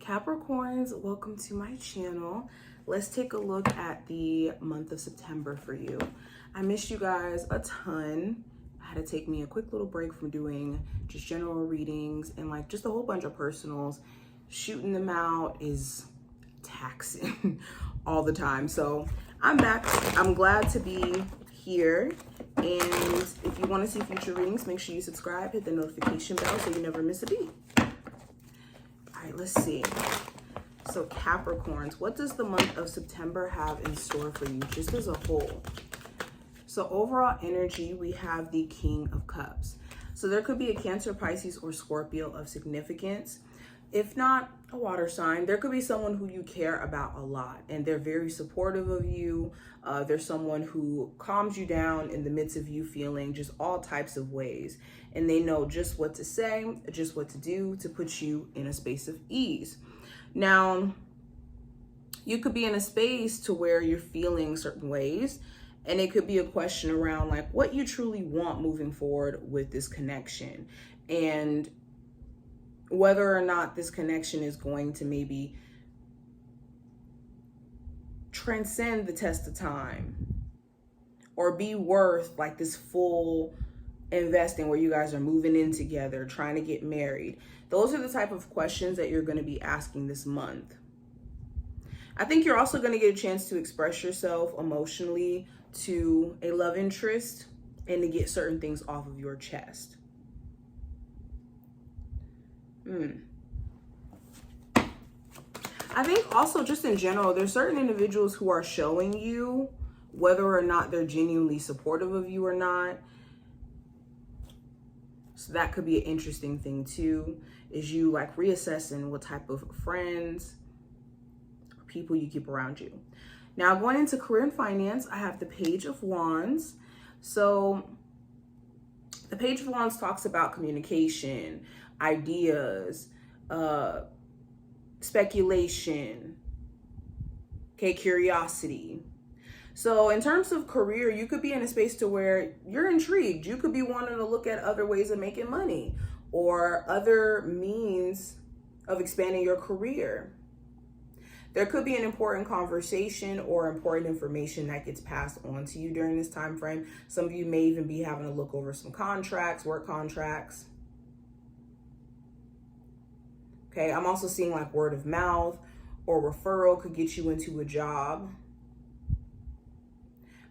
Capricorns, welcome to my channel. Let's take a look at the month of September for you. I missed you guys a ton. I had to take me a quick little break from doing just general readings and like just a whole bunch of personals. Shooting them out is taxing all the time. So I'm back. I'm glad to be here. And if you want to see future readings, make sure you subscribe, hit the notification bell so you never miss a beat. All right, let's see. So Capricorns, what does the month of September have in store for you just as a whole? So overall energy, we have the King of Cups. So there could be a Cancer, Pisces, or Scorpio of significance. If not a water sign, there could be someone who you care about a lot and they're very supportive of you. There's someone who calms you down in the midst of you feeling just all types of ways. And they know just what to say, just what to do to put you in a space of ease. Now, you could be in a space to where you're feeling certain ways, and it could be a question around like what you truly want moving forward with this connection and whether or not this connection is going to maybe transcend the test of time or be worth like this full investing where you guys are moving in together, trying to get married. Those are the type of questions that you're going to be asking this month. I think you're also going to get a chance to express yourself emotionally to a love interest and to get certain things off of your chest. I think also just in general, there's certain individuals who are showing you whether or not they're genuinely supportive of you or not. So that could be an interesting thing too, is you like reassessing what type of friends or people you keep around you. Now going into career and finance, I have the Page of Wands. So the Page of Wands talks about communication, ideas, speculation, okay, curiosity. So in terms of career, you could be in a space to where you're intrigued. You could be wanting to look at other ways of making money or other means of expanding your career. There could be an important conversation or important information that gets passed on to you during this time frame. Some of you may even be having to look over some contracts, work contracts. Okay, I'm also seeing like word of mouth or referral could get you into a job.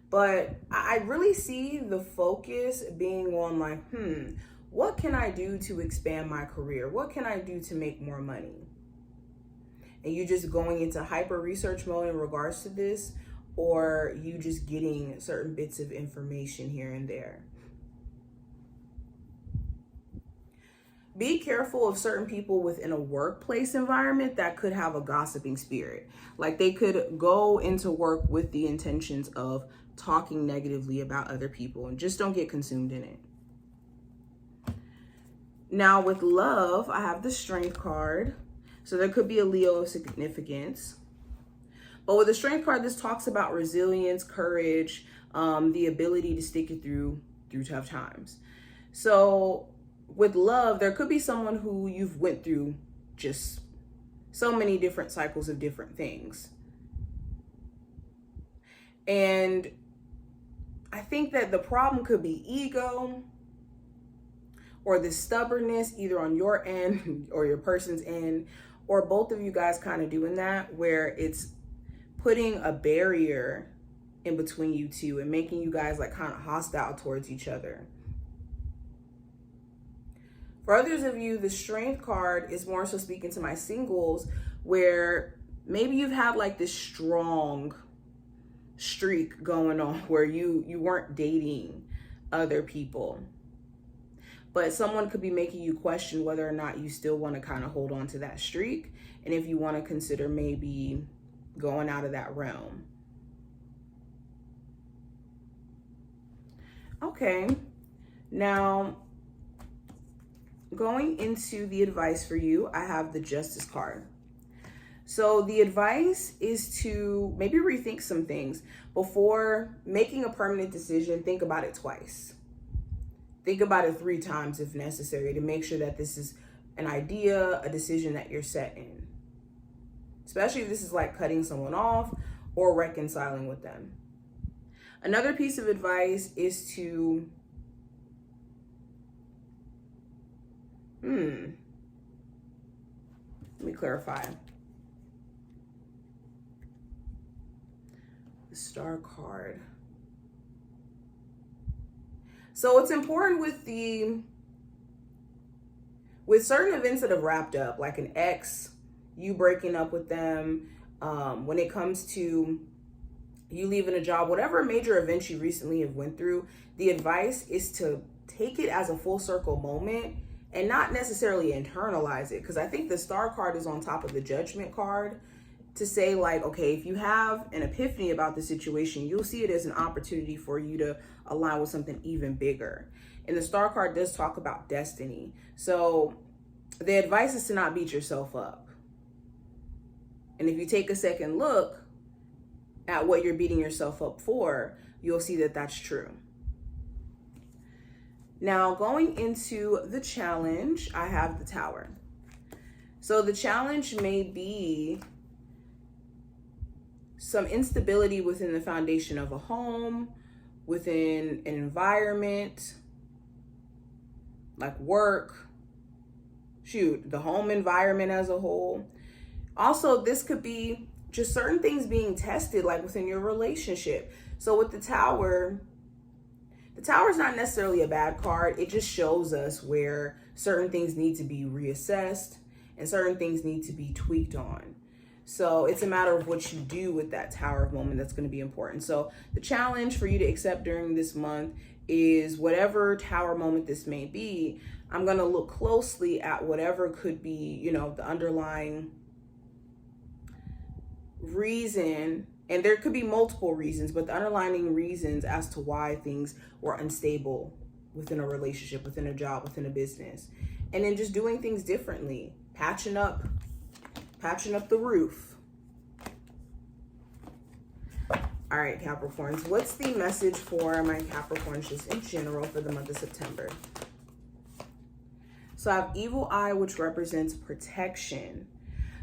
But I really see the focus being on like, what can I do to expand my career? What can I do to make more money? And you just going into hyper research mode in regards to this, or you just getting certain bits of information here and there. Be careful of certain people within a workplace environment that could have a gossiping spirit. Like they could go into work with the intentions of talking negatively about other people, and just don't get consumed in it. Now with love, I have the Strength card. So there could be a Leo of significance. But with the Strength card, this talks about resilience, courage, the ability to stick it through tough times. So with love, there could be someone who you've went through just so many different cycles of different things. And I think that the problem could be ego or the stubbornness either on your end or your person's end, or both of you guys kind of doing that, where it's putting a barrier in between you two and making you guys like kind of hostile towards each other. For others of you, the Strength card is more so speaking to my singles, where maybe you've had like this strong streak going on where you weren't dating other people, but someone could be making you question whether or not you still want to kind of hold on to that streak, and if you want to consider maybe going out of that realm. Okay, now going into the advice for you, I have the Justice card. So the advice is to maybe rethink some things. Before making a permanent decision, think about it twice. Think about it 3 times if necessary to make sure that this is an idea, a decision that you're set in. especially if this is like cutting someone off or reconciling with them. Another piece of advice is to, let me clarify. The Star card. So it's important with certain events that have wrapped up, like an ex, you breaking up with them, when it comes to you leaving a job, whatever major events you recently have went through, the advice is to take it as a full circle moment and not necessarily internalize it. Because I think the Star card is on top of the Judgment card to say like, okay, if you have an epiphany about the situation, you'll see it as an opportunity for you to align with something even bigger. And the Star card does talk about destiny. So the advice is to not beat yourself up. And if you take a second look at what you're beating yourself up for, you'll see that that's true. Now, going into the challenge, I have the Tower. So the challenge may be some instability within the foundation of a home, within an environment, like work, the home environment as a whole. Also, this could be just certain things being tested, like within your relationship. So with the Tower is not necessarily a bad card. It just shows us where certain things need to be reassessed and certain things need to be tweaked on. So it's a matter of what you do with that Tower moment that's going to be important. So the challenge for you to accept during this month is whatever Tower moment this may be, I'm going to look closely at whatever could be, the underlying reason. And there could be multiple reasons, but the underlying reasons as to why things were unstable within a relationship, within a job, within a business. And then just doing things differently, patching up the roof. All right, Capricorns, what's the message for my Capricorns just in general for the month of September? So I have Evil Eye, which represents protection.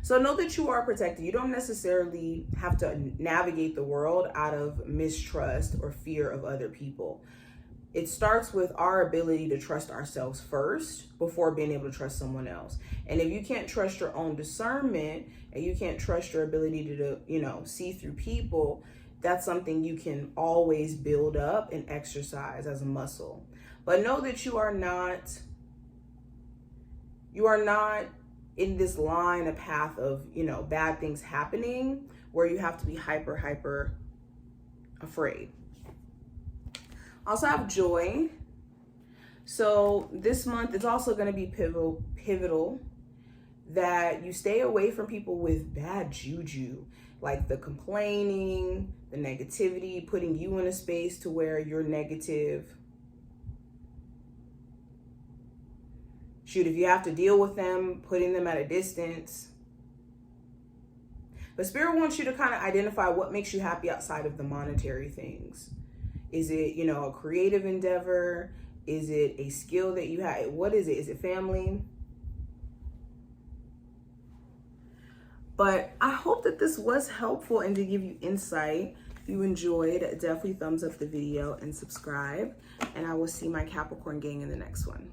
So know that you are protected. You don't necessarily have to navigate the world out of mistrust or fear of other people. It starts with our ability to trust ourselves first before being able to trust someone else. And if you can't trust your own discernment and you can't trust your ability to, see through people, that's something you can always build up and exercise as a muscle. But know that you are not in this line, a path of, bad things happening where you have to be hyper afraid. Also have Joy. So this month it's also going to be pivotal that you stay away from people with bad juju, like the complaining, the negativity, putting you in a space to where you're negative. If you have to deal with them, putting them at a distance. But Spirit wants you to kind of identify what makes you happy outside of the monetary things. Is it, a creative endeavor? Is it a skill that you have? What is it? Is it family? But I hope that this was helpful and to give you insight. If you enjoyed, definitely thumbs up the video and subscribe. And I will see my Capricorn gang in the next one.